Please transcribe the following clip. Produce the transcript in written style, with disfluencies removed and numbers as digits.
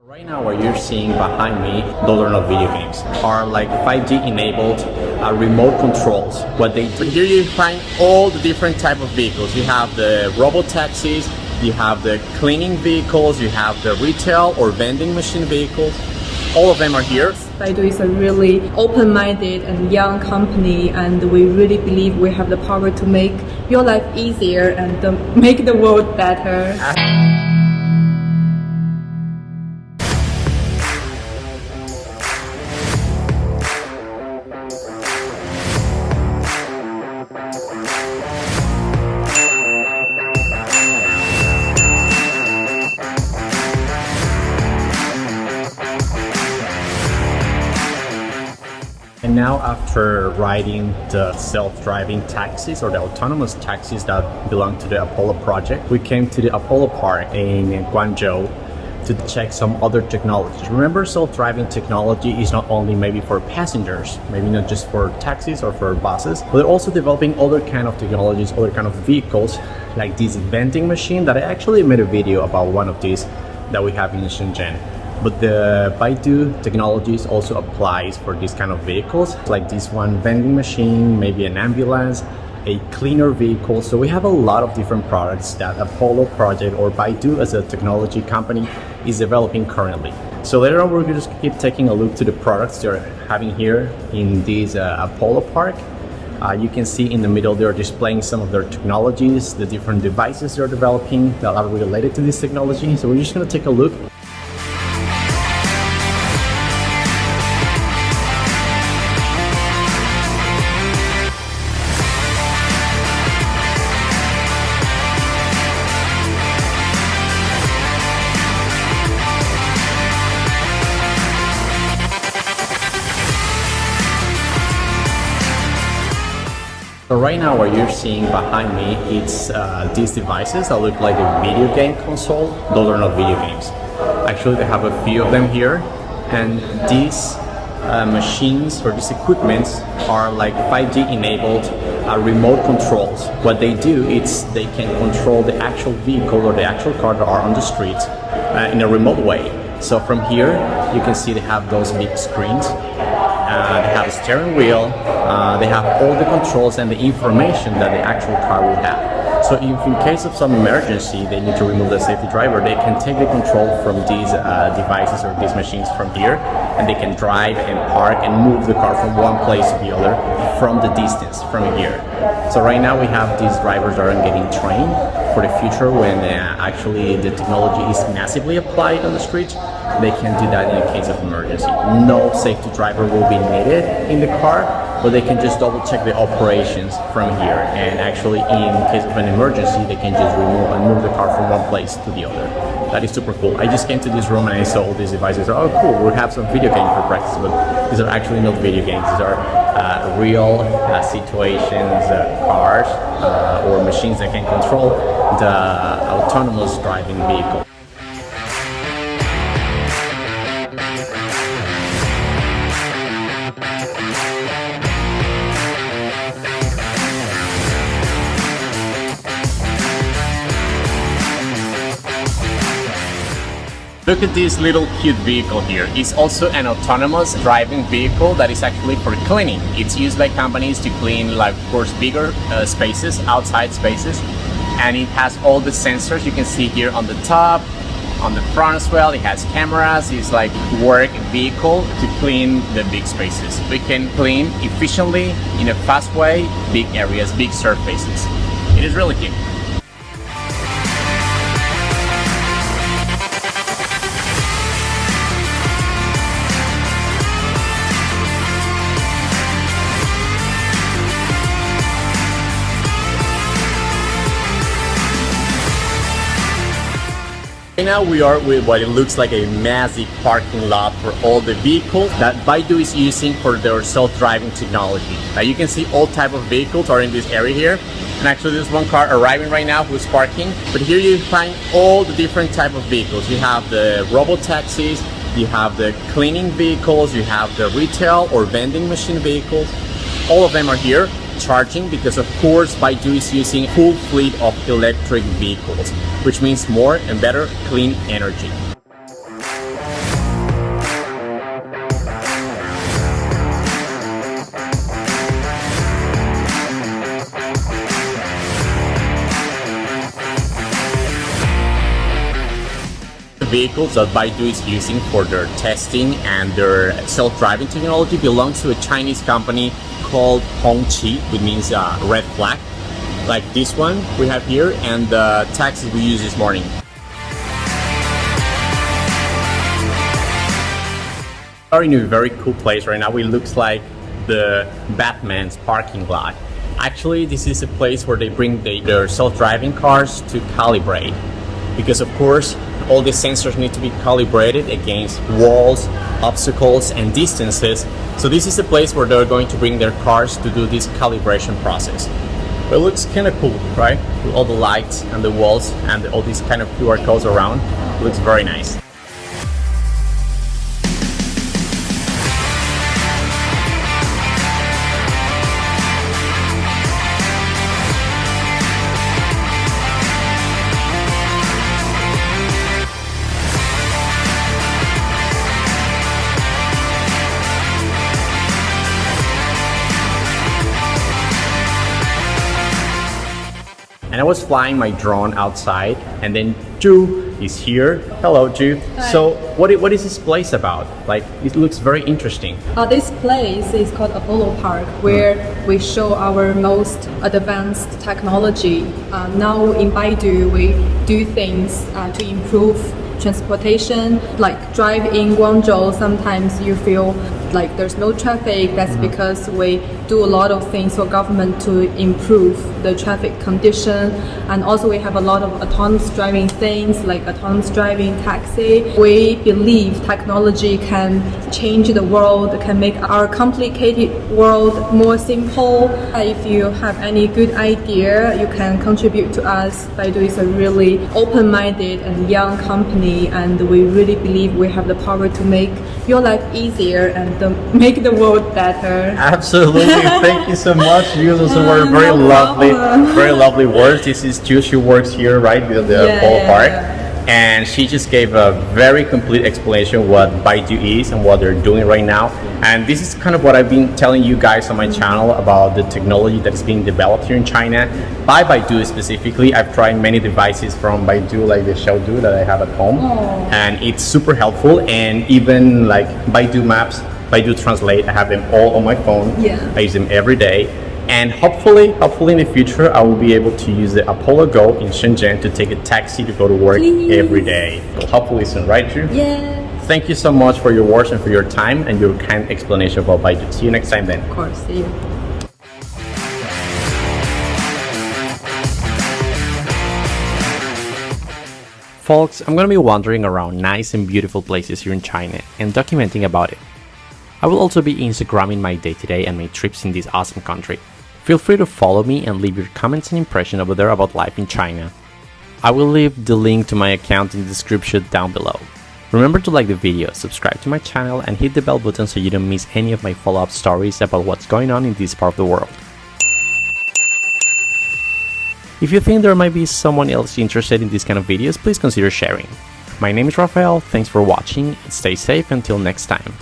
Right now what you're seeing behind me, those are not video games, are like 5G enabled remote controls. What they do here, you find all the different type of vehicles. You have the robo-taxis, you have the cleaning vehicles, you have the retail or vending machine vehicles. All of them are here. Baidu is a really open-minded and young company, and we really believe we have the power to make your life easier and make the world better. And now after riding the self-driving taxis or the autonomous taxis that belong to the Apollo project, we came to the Apollo Park in Guangzhou to check some other technologies. Remember, self-driving technology is not only maybe for passengers, maybe not just for taxis or for buses, but they're also developing other kind of technologies, other kind of vehicles, like this vending machine that I actually made a video about one of these that we have in Shenzhen. But the Baidu technologies also applies for these kind of vehicles, like this one vending machine, maybe an ambulance, a cleaner vehicle. So we have a lot of different products that Apollo project or Baidu as a technology company is developing currently. So later on, we're going to just keep taking a look to the products they're having here in this Apollo Park. You can see in the middle they're displaying some of their technologies, the different devices they're developing that are related to this technology. So we're just going to take a look. So right now what you're seeing behind me, it's these devices that look like a video game console. Those are not video games. Actually, they have a few of them here, and these machines or these equipments are like 5G enabled remote controls. What they do is they can control the actual vehicle or the actual car that are on the streets in a remote way. So from here, you can see they have those big screens. They have a steering wheel, they have all the controls and the information that the actual car will have. So if in case of some emergency they need to remove the safety driver, they can take the control from these devices or these machines from here, and they can drive and park and move the car from one place to the other from the distance from here. So right now we have these drivers that are getting trained for the future when actually the technology is massively applied on the streets. They can do that in a case of emergency. No safety driver will be needed in the car, but they can just double check the operations from here. And actually in case of an emergency, they can just remove and move the car from one place to the other. That is super cool. I just came to this room and I saw all these devices. Oh cool, we'll have some video game for practice, but these are actually not video games. These are real situations, cars or machines that can control the autonomous driving vehicle. Look at this little cute vehicle here. It's also an autonomous driving vehicle that is actually for cleaning. It's used by companies to clean, like, of course, bigger spaces, outside spaces. And it has all the sensors you can see here on the top, on the front as well. It has cameras. It's like work vehicle to clean the big spaces. We can clean efficiently in a fast way, big areas, big surfaces. It is really cute. Right now we are with what it looks like a massive parking lot for all the vehicles that Baidu is using for their self-driving technology. Now you can see all type of vehicles are in this area here. And actually there's one car arriving right now who's parking. But here you find all the different type of vehicles. You have the robo-taxis, you have the cleaning vehicles, you have the retail or vending machine vehicles. All of them are here. charging, because of course Baidu is using a full fleet of electric vehicles, which means more and better clean energy. vehicles that Baidu is using for their testing and their self-driving technology belong to a Chinese company called Hongqi, which means red flag, like this one we have here, and the taxis we used this morning. We are in a very cool place right now. It looks like the Batman's parking lot. Actually, this is a place where they bring their self-driving cars to calibrate, because of course all the sensors need to be calibrated against walls, obstacles and distances. So this is a place where they're going to bring their cars to do this calibration process. But it looks kind of cool, right? With all the lights and the walls and all these kind of QR codes around. It looks very nice. And I was flying my drone outside, and then Ju is here. Hello, Ju. Hi. So what is this place about? Like, it looks very interesting. This place is called Apollo Park, where we show our most advanced technology. Now in Baidu, we do things to improve transportation. Like drive in Guangzhou, sometimes you feel like there's no traffic. That's because we do a lot of things for government to improve the traffic condition. And also we have a lot of autonomous driving things like autonomous driving taxi. We believe technology can change the world, can make our complicated world more simple. If you have any good idea, you can contribute to us. Baidu is a really open-minded and young company, and we really believe we have the power to make your life easier and make the world better. Absolutely. Thank you so much. You also were very lovely words. This is Ju. She works here, right, with the Apollo Park. And she just gave a very complete explanation of what Baidu is and what they're doing right now. And this is kind of what I've been telling you guys on my channel about the technology that is being developed here in China by Baidu specifically. I've tried many devices from Baidu, like the Xiaodu that I have at home, and it's super helpful. And even like Baidu Maps, Baidu Translate, I have them all on my phone. I use them every day. And hopefully in the future, I will be able to use the Apollo Go in Shenzhen to take a taxi to go to work every day. So hopefully soon, right, Ju? Yeah. Thank you so much for your words and for your time and your kind explanation about Baidu. See you next time then. Of course, see you. Folks, I'm gonna be wandering around nice and beautiful places here in China and documenting about it. I will also be Instagramming my day-to-day and my trips in this awesome country. Feel free to follow me and leave your comments and impression over there about life in China. I will leave the link to my account in the description down below. Remember to like the video, subscribe to my channel and hit the bell button so you don't miss any of my follow-up stories about what's going on in this part of the world. If you think there might be someone else interested in these kind of videos, please consider sharing. My name is Rafael, thanks for watching, and stay safe until next time.